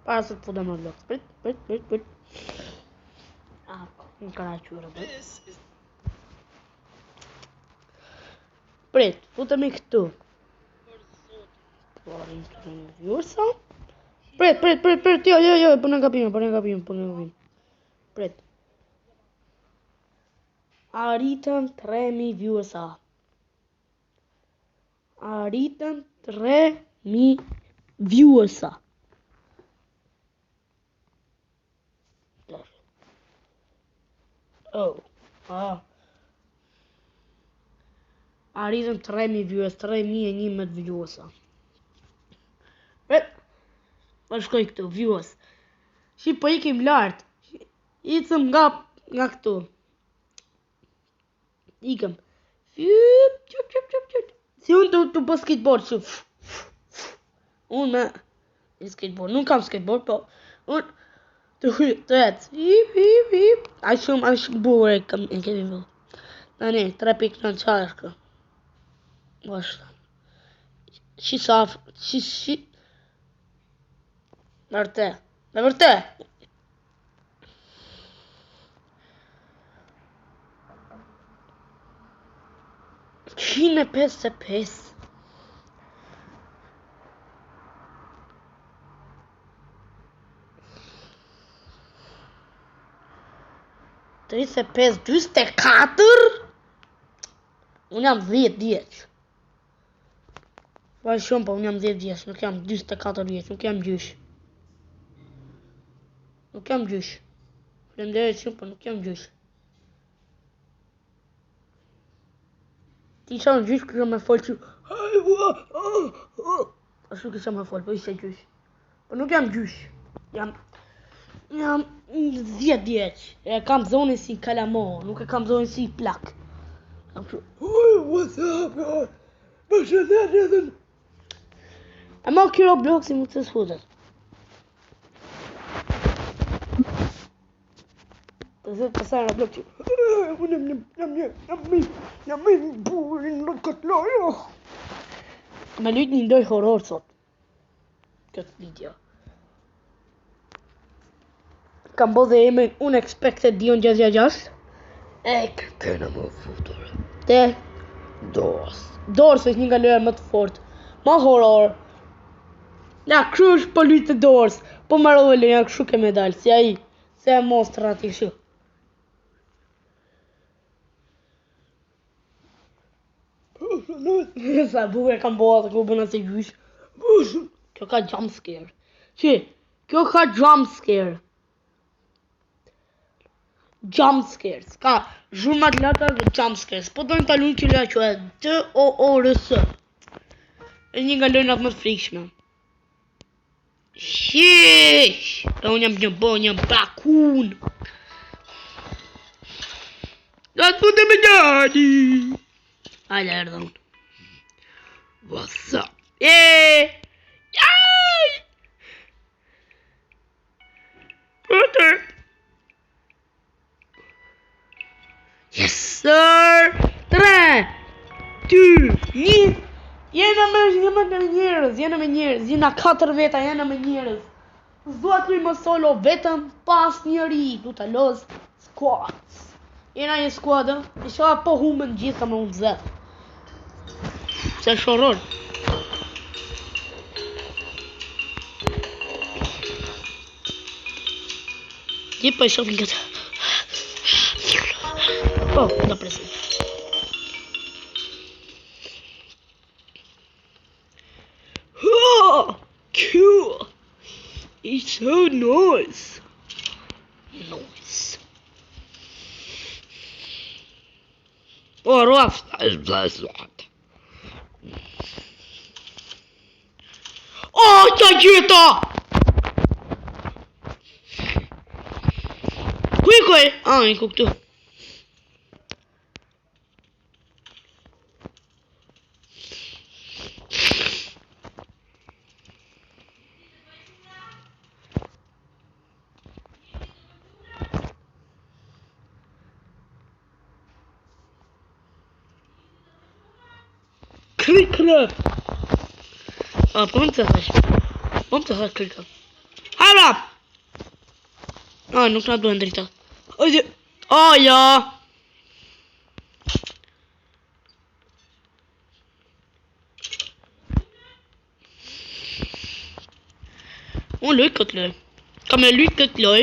Para să fudăm la bloc. Sprit. Încă n-ai ciură, bă. Sprit, fudă-mi că tu. Viursa? Sprit, ia, pune ca bine. Sprit. Aritam 3000 viursa. Aritam 3000 viursa. Aritam 3000 viewers, 3000 nimet viewsa. Vă shkoj këtu, viewers. Și po ikim lart. Icëm nga këtu. Ikëm. Si unë të bë skateboard që. Unë me skateboard, nuk kam skateboard, po unë të ecë. Hip. Ai shumë bukur e kemi vëllë. Tani, 3.9 qarkë. Bashkë. Shi saf, shi. Vërtet. 155. Trinta e pesë, 44. Unë jam 10 vjeç. Vaj shumë, po unë jam 10 vjeç, nuk jam 44 vjeç, nuk jam gjysh. Faleminderit shumë, po nuk jam gjysh. Ti isha në gjysh, kërë me folë që... Ashtu kisha me folë, po isha gjysh. Po nuk jam gjysh. Jam 10 vjeç. E kam zonin si kalamo, nuk e kam zonin si plak. Kam që... What's up, bro? Përshëndet edhe... E ma kjo Robloxi mu të sfutet. Pasaj Robloxi. Jam një burin në këtë lojo. Me lujt një ndoj horror sot. Këtë video. Kam bo dhe jemi Unexpected Dion 666. E këna më futur. Te Doors është një nga loja më të fort. Ma horror. Ja, krush po lujt të Doors. Po marrove loja këshu ke medal. Si ai. Se e monstrat ati këshu. Sa bukur kam bo atë ku bëna se gjysh. Kjo ka jumpscare. Kjo ka jumpscares. Ka zhurmat lata dhe jumpscares. Po dojnë talun që lea që e DOORS. E një nga lojnat më të frikshme. Sheesh. E unë jam një bakun. Da të putë me gjani. Hajde erdhe unë. What's up? Yay! Putter! Yes, sir! 3, 2, 1. Jena me njerëz. Jena 4 veta, jena me njerëz. Zdua të më solo vetëm pas njëri. Du të loz squads. Jena një skuadë. I shoha po humën gjitha me unë zetë. Se shoror. Ti po i shofin këtë. Oh, da preso. Oh, cool. It's so nice. Oh, rough. Oh, ta gjeta! Kuj? I ku këtu. Klikre! A, po më të thash klikre. Hala! Nu n-a duhet drita. Aja! Unë luj këtë loj. Kam e luj këtë loj.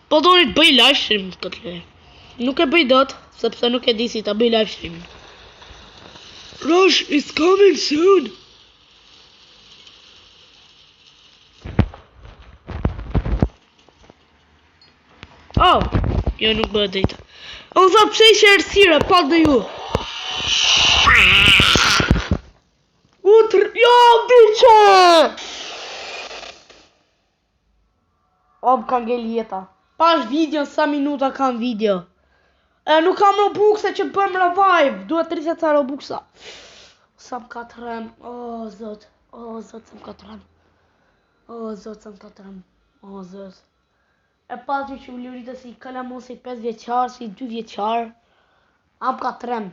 Po do të bëj live stream këtë loj. Nuk e bëj dot, sepse nuk e di si ta bëj live stream. Rush is coming soon. Oh, jo nuk bëhet drita. O sa pse ishe errësire, pa dhe ju. Jo, biqe! O, më ka ngell jeta. Pash video, sa minuta kam video. Nuk kam Robuxa që bëm revive. Duhet 30 ca Robuxa. Sa më ka trem. O, zot. O, zot, sa më ka trem. O, zot, sa më ka trem. O, zot. E pati që u luritë si kalamosi 5 vjeqar, si 2 vjeqar. Am ka trem.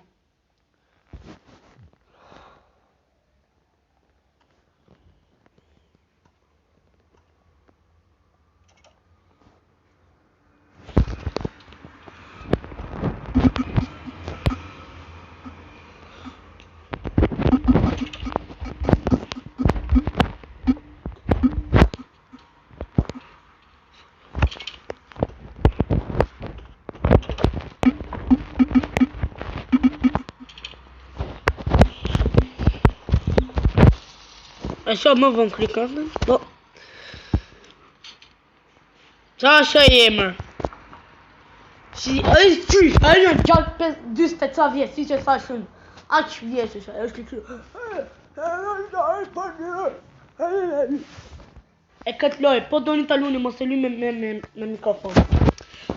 E sho më vën klikën, po. Qa është e emër? Si, është qysh, a e në gjatë 20 ca vjetë, si që thashën, aq vjetë është, është klikë. E këtë loj, po do një taluni, mos e luj me mikrofon.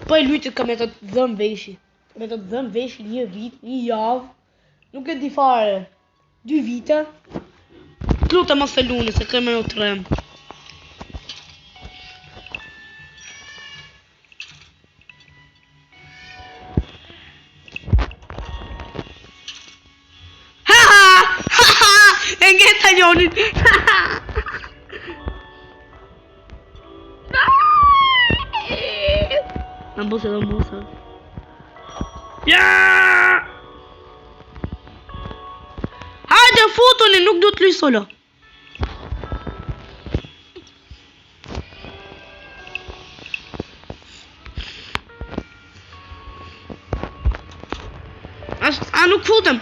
Po e lujtë ka me të dhëm veshi. Me të dhëm veshi një vit, një javë, nuk e di fare, 2 vite. Luta mos e luni, se kemë në trem. E nge talionin. Në mbose dhe mbose. Hajde futuni, nuk du të luj solo. A nuk futem.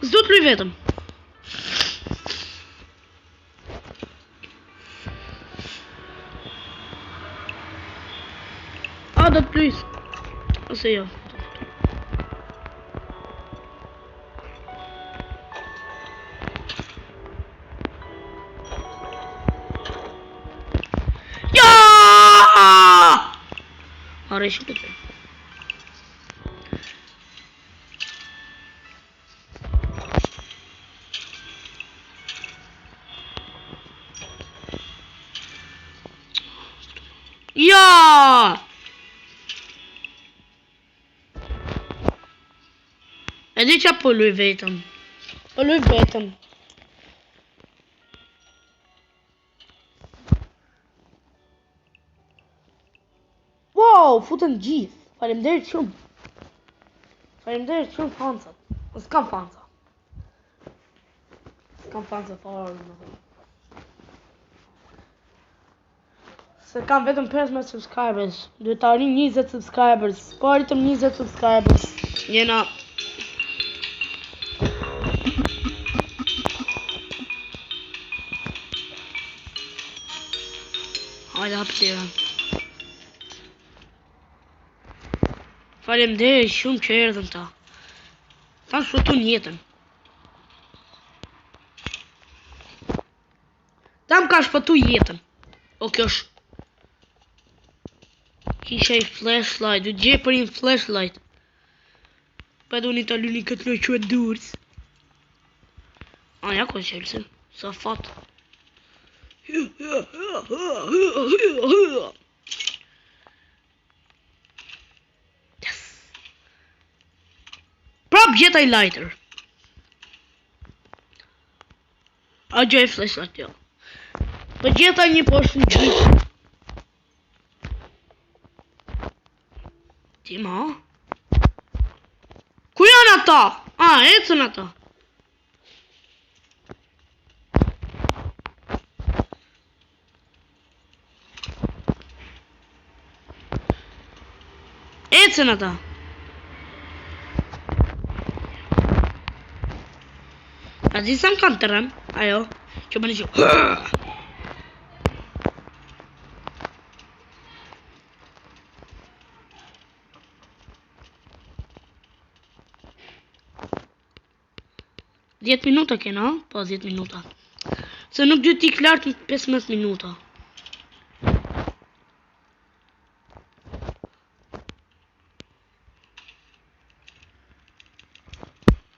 S'du të luj vetëm. A do të luj. Ose jo. Ja! Are ishë të të. Ja! E di qa po luj vetëm. Po luj vetëm. Wow, futën gjithë. Faleminderit shumë. Faleminderit shumë fansat. S'kam fansa. S'kam fansa fare, më. Se kam vetëm 15 subscribers. Duhet të arrim 20 subscribers. Po arritëm 20 subscribers. Jena... Hajde hapë tira. Faleminderit shumë që erdhën ta. Ta shpëtun jetën. Ta më ka shpëtu jetën. O kjo është. Kisha i flashlight, du gjej për një flashlight. Pa du një të luni këtë loj që e durës. A, ja ko qelëse, sa fat. Yes. Prap gjetaj lighter. A gjej flashlight, jo. Po gjeta një poshtë në gjyq. Ti ma? Ku janë ata? Ecën ata. Ecën ata. A di sa më kanë tërëm? Ajo, që bënë që... Djetë minuta kena, po 10 minuta. Se nuk dy t'i lartë në 15 minuta.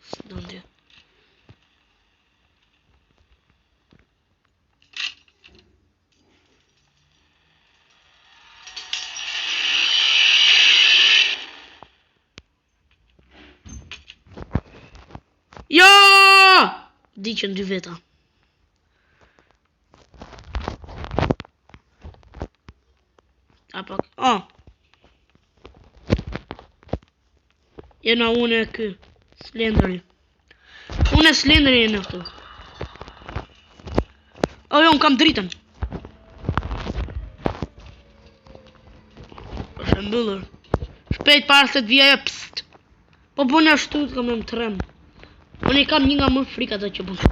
Së do ndje. Jo! Di që në dy veta. Apak, jena unë e kë, Slenderi. Unë e Slenderi e në këtu. Jo, unë kam dritën. është mbyllur. Shpejt para se të vija e pst. Po bënë ashtu të kam e më trem. Unë i kam një nga më frikat dhe që bënë.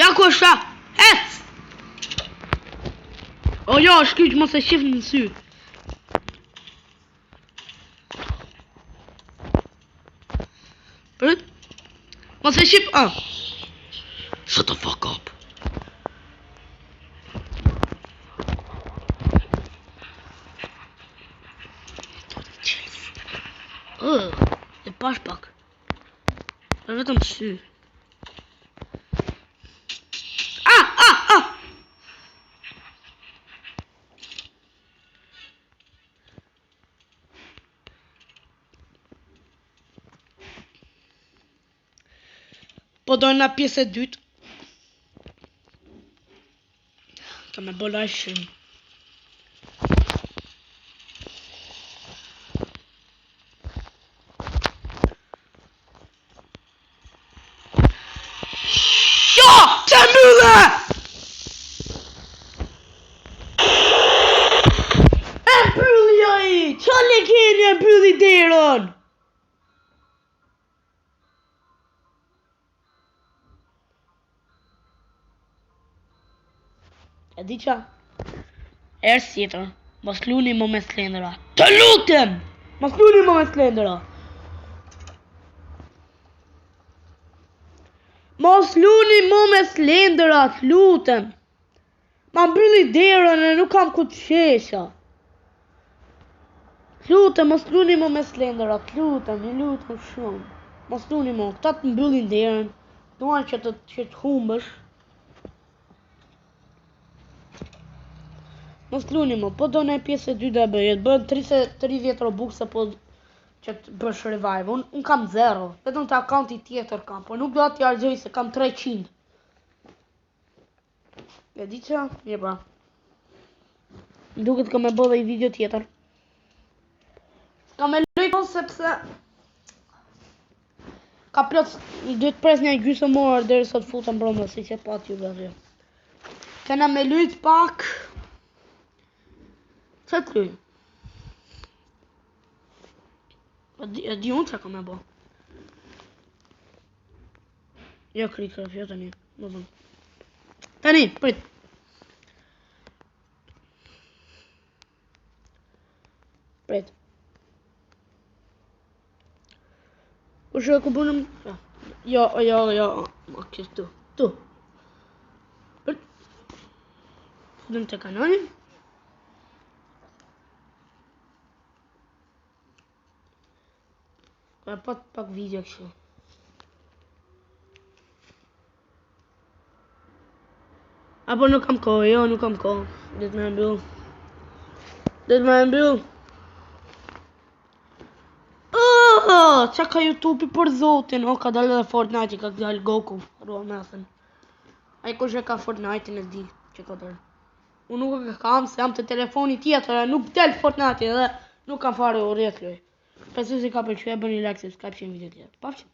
Ja ku është fa? Hec! Jo, është kjo që mos e shifë në sy. Përët? Mos e shifë, Shut the fuck up. E pash pak. E vetëm sy. Po dojnë nga pjesë e dytë. Ka me bola shumë. Jo! Që mbyllë! E mbylli ai! Qa le keni e mbylli derën? E di qa? Erë tjetër, mos luni më me Slendera. Të lutem! Mos luni më me Slendera. Mos luni më me Slendera, të lutem. Ma mbylli derën e nuk kam ku të shesha. Të lutem, mos luni më me Slendera, të lutem, një lutem shumë. Mos luni më, këta të mbyllin derën. Duan që të humbësh. Mos luni më, po do në pjesë e 2 dhe bëjë, bën 30 Robux po që të bësh revive. Unë kam 0, vetëm të akaunti tjetër kam, po nuk do atë jargjoj se kam 300. E di që? Mirë pra. Duket ka me bë dhe i video tjetër. Ka me lujton sepse ka plot, duhet pres një gjysmë orë deri sa të futem brenda si që pat ju atje. Kena me lujt pak. Qa të luj? E di unë që ka me bo. Jo Crickcraft, jo tani. Tani, prit. Prit. U shë ku bunëm? Jo. Ma kështë tu. Prit. Fudëm të kanonin. Ka pak video kështu. Apo nuk kam kohë, jo nuk kam kohë. Dhe me mbyll. Qa ka YouTube për zotin? Ka dalë dhe Fortnite, ka dalë Goku. Rua me thënë. Ai kush e ka Fortnite-in e di. Ce cătări? Unul că am să am te telefonii tjetër, nuk del Fortnite dhe nuk kam fare urrjet luaj. Besoj se ka pëlqyer, bëni like, subscribe, që në video tjetër. Pafshim.